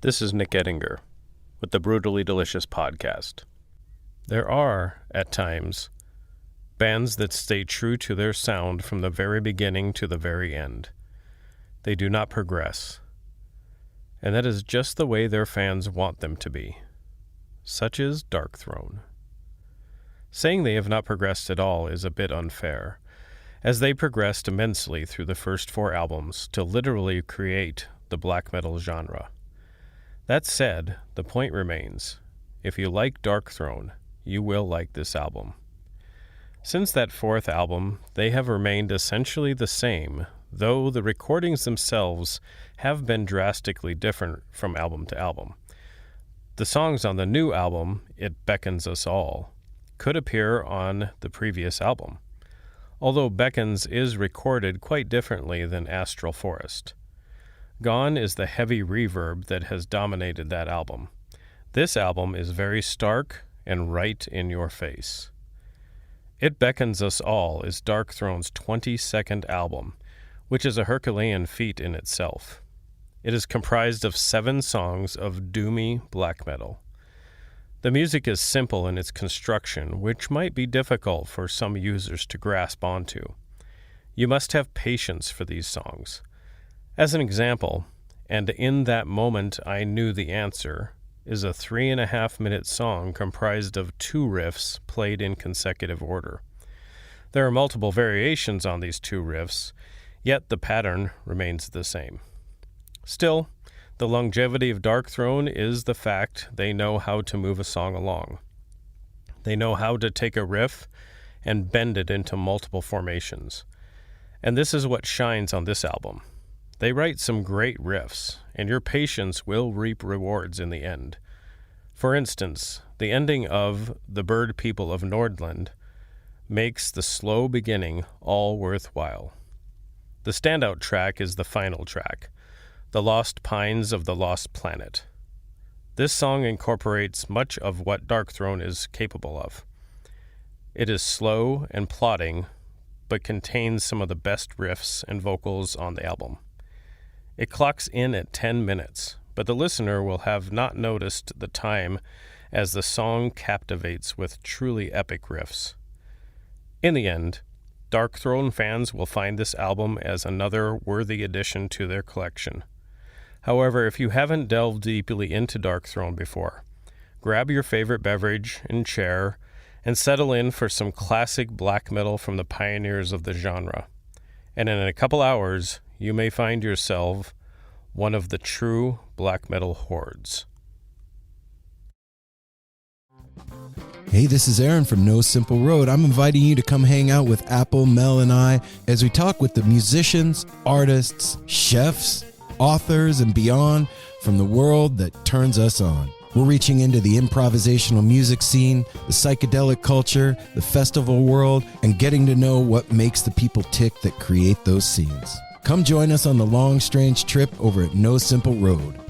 This is Nick Edinger with the Brutally Delicious podcast. There are, at times, bands that stay true to their sound from the very beginning to the very end. They do not progress. And that is just the way their fans want them to be. Such is Darkthrone. Saying they have not progressed at all is a bit unfair, as they progressed immensely through the first 4 albums to literally create the black metal genre. That said, the point remains. If you like Darkthrone, you will like this album. Since that 4th album, they have remained essentially the same, though the recordings themselves have been drastically different from album to album. The songs on the new album, It Beckons Us All, could appear on the previous album, although Beckons is recorded quite differently than Astral Forest. Gone is the heavy reverb that has dominated that album. This album is very stark and right in your face. It Beckons Us All is Darkthrone's 22nd album, which is a Herculean feat in itself. It is comprised of 7 songs of doomy black metal. The music is simple in its construction, which might be difficult for some users to grasp onto. You must have patience for these songs. As an example, and in that moment I knew the answer, is a 3.5-minute song comprised of 2 riffs played in consecutive order. There are multiple variations on these 2 riffs, yet the pattern remains the same. Still, the longevity of Darkthrone is the fact they know how to move a song along. They know how to take a riff and bend it into multiple formations. And this is what shines on this album. They write some great riffs, and your patience will reap rewards in the end. For instance, the ending of The Bird People of Nordland makes the slow beginning all worthwhile. The standout track is the final track, The Lost Pines of the Lost Planet. This song incorporates much of what Darkthrone is capable of. It is slow and plodding, but contains some of the best riffs and vocals on the album. It clocks in at 10 minutes, but the listener will have not noticed the time as the song captivates with truly epic riffs. In the end, Darkthrone fans will find this album as another worthy addition to their collection. However, if you haven't delved deeply into Darkthrone before, grab your favorite beverage and chair and settle in for some classic black metal from the pioneers of the genre. And in a couple hours, you may find yourself one of the true black metal hordes. Hey, this is Aaron from No Simple Road. I'm inviting you to come hang out with Apple, Mel, and I as we talk with the musicians, artists, chefs, authors, and beyond from the world that turns us on. We're reaching into the improvisational music scene, the psychedelic culture, the festival world, and getting to know what makes the people tick that create those scenes. Come join us on the long, strange trip over at No Simple Road.